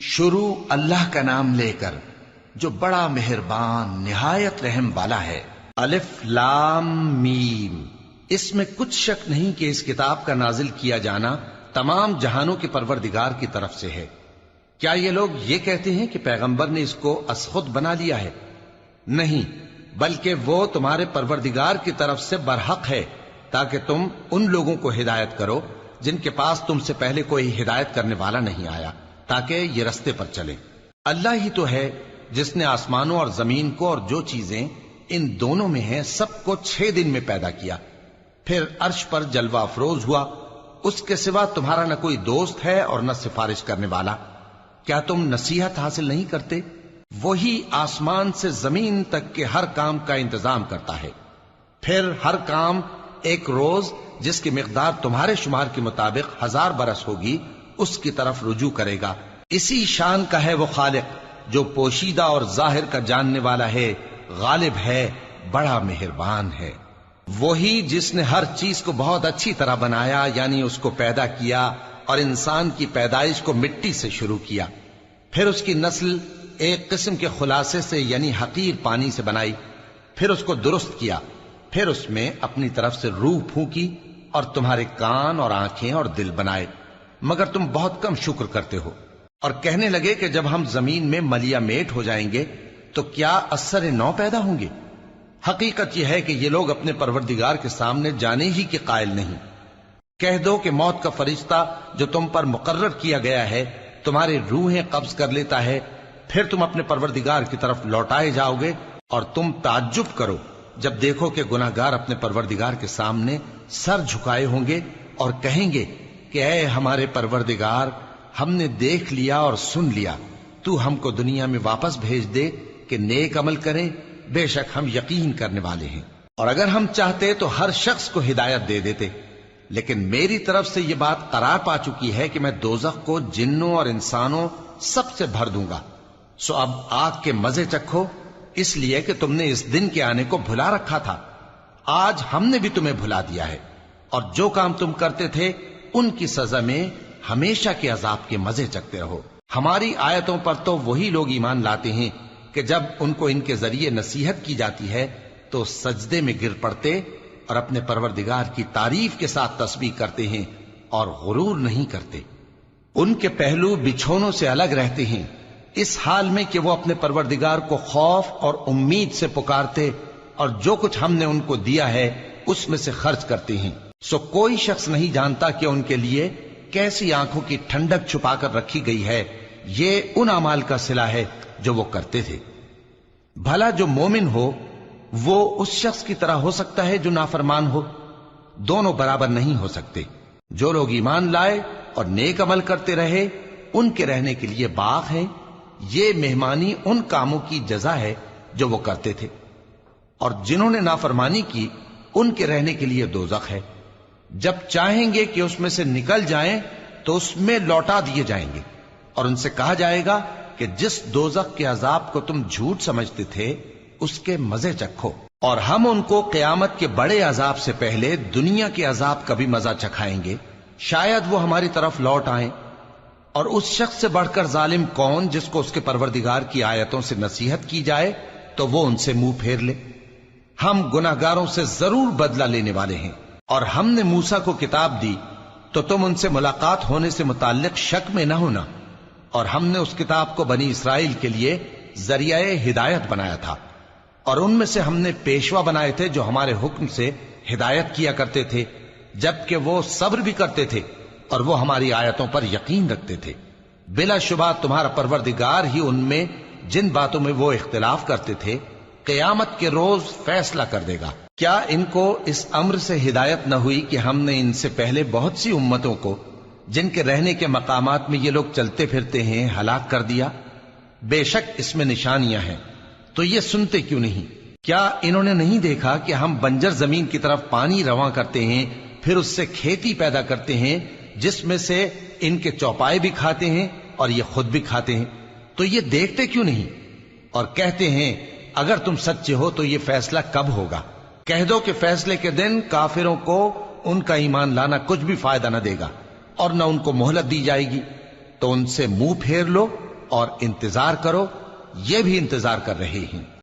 شروع اللہ کا نام لے کر جو بڑا مہربان نہایت رحم والا ہے۔ الف لام میم۔ اس میں کچھ شک نہیں کہ اس کتاب کا نازل کیا جانا تمام جہانوں کے پروردگار کی طرف سے ہے۔ کیا یہ لوگ یہ کہتے ہیں کہ پیغمبر نے اس کو از خود بنا لیا ہے؟ نہیں، بلکہ وہ تمہارے پروردگار کی طرف سے برحق ہے، تاکہ تم ان لوگوں کو ہدایت کرو جن کے پاس تم سے پہلے کوئی ہدایت کرنے والا نہیں آیا، تاکہ یہ رستے پر چلیں۔ اللہ ہی تو ہے جس نے آسمانوں اور زمین کو اور جو چیزیں ان دونوں میں ہیں سب کو 6 دن میں پیدا کیا، پھر عرش پر جلوہ افروز ہوا۔ اس کے سوا تمہارا نہ کوئی دوست ہے اور نہ سفارش کرنے والا۔ کیا تم نصیحت حاصل نہیں کرتے؟ وہی آسمان سے زمین تک کے ہر کام کا انتظام کرتا ہے، پھر ہر کام ایک روز جس کی مقدار تمہارے شمار کے مطابق 1000 برس ہوگی اس کی طرف رجوع کرے گا۔ اسی شان کا ہے وہ خالق جو پوشیدہ اور ظاہر کا جاننے والا ہے، غالب ہے، بڑا مہربان ہے۔ وہی جس نے ہر چیز کو بہت اچھی طرح بنایا، یعنی اس کو پیدا کیا اور انسان کی پیدائش کو مٹی سے شروع کیا، پھر اس کی نسل ایک قسم کے خلاصے سے یعنی حقیر پانی سے بنائی، پھر اس کو درست کیا، پھر اس میں اپنی طرف سے روح پھونکی اور تمہارے کان اور آنکھیں اور دل بنائے، مگر تم بہت کم شکر کرتے ہو۔ اور کہنے لگے کہ جب ہم زمین میں ملیا میٹ ہو جائیں گے تو کیا اثر نو پیدا ہوں گے؟ حقیقت یہ ہے کہ یہ لوگ اپنے پروردگار کے سامنے جانے ہی کے قائل نہیں۔ کہہ دو کہ موت کا فرشتہ جو تم پر مقرر کیا گیا ہے تمہاری روحیں قبض کر لیتا ہے، پھر تم اپنے پروردگار کی طرف لوٹائے جاؤ گے، اور تم تعجب کرو جب دیکھو کہ گناہگار اپنے پروردگار کے سامنے سر جھکائے ہوں گے اور کہیں گے کہ اے ہمارے پروردگار، ہم نے دیکھ لیا اور سن لیا، تو ہم کو دنیا میں واپس بھیج دے کہ نیک عمل کریں، بے شک ہم یقین کرنے والے ہیں۔ اور اگر ہم چاہتے تو ہر شخص کو ہدایت دے دیتے، لیکن میری طرف سے یہ بات قرار پا چکی ہے کہ میں دوزخ کو جنوں اور انسانوں سب سے بھر دوں گا، سو اب آگ کے مزے چکھو، اس لیے کہ تم نے اس دن کے آنے کو بھلا رکھا تھا۔ آج ہم نے بھی تمہیں بھلا دیا ہے، اور جو کام تم کرتے تھے ان کی سزا میں ہمیشہ کے عذاب کے مزے چکتے رہو۔ ہماری آیتوں پر تو وہی لوگ ایمان لاتے ہیں کہ جب ان کو ان کے ذریعے نصیحت کی جاتی ہے تو سجدے میں گر پڑتے اور اپنے پروردگار کی تعریف کے ساتھ تسبیح کرتے ہیں اور غرور نہیں کرتے۔ ان کے پہلو بچھونوں سے الگ رہتے ہیں، اس حال میں کہ وہ اپنے پروردگار کو خوف اور امید سے پکارتے اور جو کچھ ہم نے ان کو دیا ہے اس میں سے خرچ کرتے ہیں۔ سو کوئی شخص نہیں جانتا کہ ان کے لیے کیسی آنکھوں کی ٹھنڈک چھپا کر رکھی گئی ہے، یہ ان اعمال کا صلہ ہے جو وہ کرتے تھے۔ بھلا جو مومن ہو وہ اس شخص کی طرح ہو سکتا ہے جو نافرمان ہو؟ دونوں برابر نہیں ہو سکتے۔ جو لوگ ایمان لائے اور نیک عمل کرتے رہے ان کے رہنے کے لیے باغ ہیں، یہ مہمانی ان کاموں کی جزا ہے جو وہ کرتے تھے، اور جنہوں نے نافرمانی کی ان کے رہنے کے لیے دوزخ ہے، جب چاہیں گے کہ اس میں سے نکل جائیں تو اس میں لوٹا دیے جائیں گے، اور ان سے کہا جائے گا کہ جس دوزخ کے عذاب کو تم جھوٹ سمجھتے تھے اس کے مزے چکھو، اور ہم ان کو قیامت کے بڑے عذاب سے پہلے دنیا کے عذاب کا بھی مزہ چکھائیں گے، شاید وہ ہماری طرف لوٹ آئیں۔ اور اس شخص سے بڑھ کر ظالم کون جس کو اس کے پروردگار کی آیتوں سے نصیحت کی جائے تو وہ ان سے منہ پھیر لے؟ ہم گناہگاروں سے ضرور بدلہ لینے والے ہیں۔ اور ہم نے موسیٰ کو کتاب دی تو تم ان سے ملاقات ہونے سے متعلق شک میں نہ ہونا، اور ہم نے اس کتاب کو بنی اسرائیل کے لیے ذریعہ ہدایت بنایا تھا، اور ان میں سے ہم نے پیشوا بنائے تھے جو ہمارے حکم سے ہدایت کیا کرتے تھے، جبکہ وہ صبر بھی کرتے تھے اور وہ ہماری آیتوں پر یقین رکھتے تھے۔ بلا شبہ تمہارا پروردگار ہی ان میں جن باتوں میں وہ اختلاف کرتے تھے قیامت کے روز فیصلہ کر دے گا۔ کیا ان کو اس امر سے ہدایت نہ ہوئی کہ ہم نے ان سے پہلے بہت سی امتوں کو جن کے رہنے کے مقامات میں یہ لوگ چلتے پھرتے ہیں ہلاک کر دیا؟ بے شک اس میں نشانیاں ہیں، تو یہ سنتے کیوں نہیں؟ کیا انہوں نے نہیں دیکھا کہ ہم بنجر زمین کی طرف پانی رواں کرتے ہیں، پھر اس سے کھیتی پیدا کرتے ہیں جس میں سے ان کے چوپائے بھی کھاتے ہیں اور یہ خود بھی کھاتے ہیں؟ تو یہ دیکھتے کیوں نہیں؟ اور کہتے ہیں اگر تم سچے ہو تو یہ فیصلہ کب ہوگا؟ کہہ دو کہ فیصلے کے دن کافروں کو ان کا ایمان لانا کچھ بھی فائدہ نہ دے گا اور نہ ان کو مہلت دی جائے گی، تو ان سے منہ پھیر لو اور انتظار کرو، یہ بھی انتظار کر رہے ہیں۔